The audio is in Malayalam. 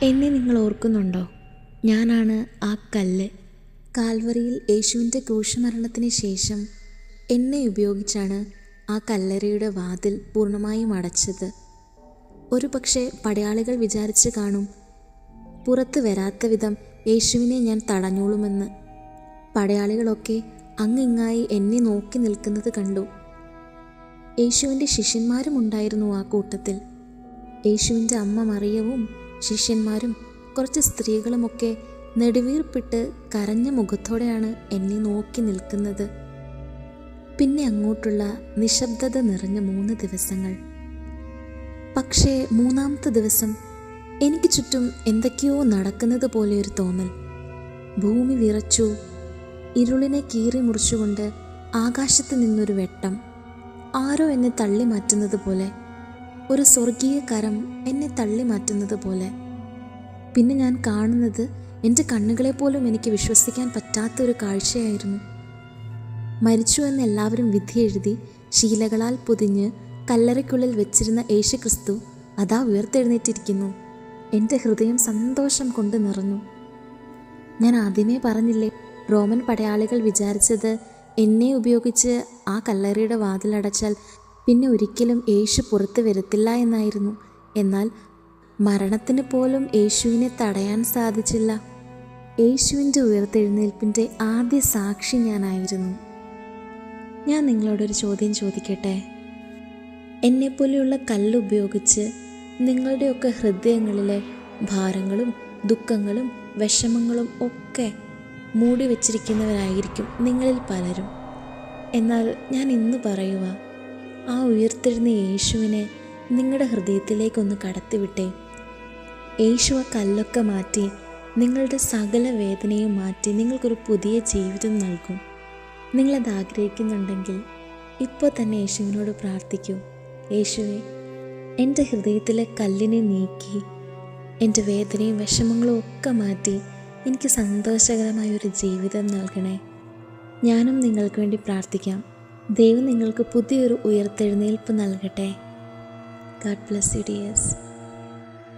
എന്നെ നിങ്ങൾ ഓർക്കുന്നുണ്ടോ? ഞാനാണ് ആ കല്ല്. കാൽവറിയിൽ യേശുവിൻ്റെ ക്രൂശമരണത്തിന് ശേഷം എന്നെ ഉപയോഗിച്ചാണ് ആ കല്ലറയുടെ വാതിൽ പൂർണ്ണമായും അടച്ചത്. ഒരു പക്ഷേ പടയാളികൾ വിചാരിച്ച് കാണും, പുറത്ത് വരാത്ത വിധം യേശുവിനെ ഞാൻ തടഞ്ഞോളുമെന്ന്. പടയാളികളൊക്കെ അങ്ങിങ്ങായി എന്നെ നോക്കി നിൽക്കുന്നത് കണ്ടു. യേശുവിൻ്റെ ശിഷ്യന്മാരും ഉണ്ടായിരുന്നു ആ കൂട്ടത്തിൽ. യേശുവിൻ്റെ അമ്മ മറിയവും ശിഷ്യന്മാരും കുറച്ച് സ്ത്രീകളുമൊക്കെ നെടുവീർപ്പിട്ട് കരഞ്ഞ മുഖത്തോടെയാണ് എന്നെ നോക്കി നിൽക്കുന്നത്. പിന്നെ അങ്ങോട്ടുള്ള നിശബ്ദത നിറഞ്ഞ 3 ദിവസങ്ങൾ. പക്ഷേ 3-ാമത്തെ ദിവസം എനിക്ക് ചുറ്റും എന്തൊക്കെയോ നടക്കുന്നത് പോലെ ഒരു തോന്നൽ. ഭൂമി വിറച്ചു. ഇരുളിനെ കീറി മുറിച്ചുകൊണ്ട് ആകാശത്ത് നിന്നൊരു വെട്ടം. ആരോ എന്നെ തള്ളി മാറ്റുന്നത് പോലെ, ഒരു സ്വർഗീയ കരം എന്നെ തള്ളി മാറ്റുന്നത് പോലെ. പിന്നെ ഞാൻ കാണുന്നത് എൻ്റെ കണ്ണുകളെപ്പോലും എനിക്ക് വിശ്വസിക്കാൻ പറ്റാത്തൊരു കാഴ്ചയായിരുന്നു. മരിച്ചു എന്ന് എല്ലാവരും വിധി എഴുതി ശീലകളാൽ പൊതിഞ്ഞ് കല്ലറയ്ക്കുള്ളിൽ വെച്ചിരുന്ന യേശുക്രിസ്തു അതാ ഉയർത്തെഴുന്നേറ്റിരിക്കുന്നു. എൻ്റെ ഹൃദയം സന്തോഷം കൊണ്ട് നിറഞ്ഞു. ഞാൻ ആദ്യമേ പറഞ്ഞില്ലേ, റോമൻ പടയാളികൾ വിചാരിച്ചത് എന്നെ ഉപയോഗിച്ച് ആ കല്ലറയുടെ വാതിലടച്ചാൽ പിന്നെ ഒരിക്കലും യേശു പുറത്ത് വരത്തില്ല എന്നായിരുന്നു. എന്നാൽ മരണത്തിന് പോലും യേശുവിനെ തടയാൻ സാധിച്ചില്ല. യേശുവിൻ്റെ ഉയർത്തെഴുന്നേൽപ്പിൻ്റെ ആദ്യ സാക്ഷി ഞാനായിരുന്നു. ഞാൻ നിങ്ങളോടൊരു ചോദ്യം ചോദിക്കട്ടെ? എന്നെപ്പോലെയുള്ള കല്ലുപയോഗിച്ച് നിങ്ങളുടെയൊക്കെ ഹൃദയങ്ങളിലെ ഭാരങ്ങളും ദുഃഖങ്ങളും വിഷമങ്ങളും ഒക്കെ മൂടി വച്ചിരിക്കുന്നവരായിരിക്കും നിങ്ങളിൽ പലരും. എന്നാൽ ഞാൻ ഇന്ന് പറയുക, ആ ഉയർത്തെഴുന്ന യേശുവിനെ നിങ്ങളുടെ ഹൃദയത്തിലേക്കൊന്ന് കടത്തിവിട്ടേ. യേശു ആ കല്ലൊക്കെ മാറ്റി നിങ്ങളുടെ സകല വേദനയും മാറ്റി നിങ്ങൾക്കൊരു പുതിയ ജീവിതം നൽകും. നിങ്ങളത് ആഗ്രഹിക്കുന്നുണ്ടെങ്കിൽ ഇപ്പോൾ തന്നെ യേശുവിനോട് പ്രാർത്ഥിക്കൂ. യേശുവേ, എൻ്റെ ഹൃദയത്തിലെ കല്ലിനെ നീക്കി എൻ്റെ വേദനയും വിഷമങ്ങളും ഒക്കെ മാറ്റി എനിക്ക് സന്തോഷകരമായൊരു ജീവിതം നൽകണേ. ഞാനും നിങ്ങൾക്ക് വേണ്ടി പ്രാർത്ഥിക്കാം. ദൈവം നിങ്ങൾക്ക് പുതിയൊരു ഉയർത്തെഴുന്നേൽപ്പ് നൽകട്ടെ. God bless you, dears.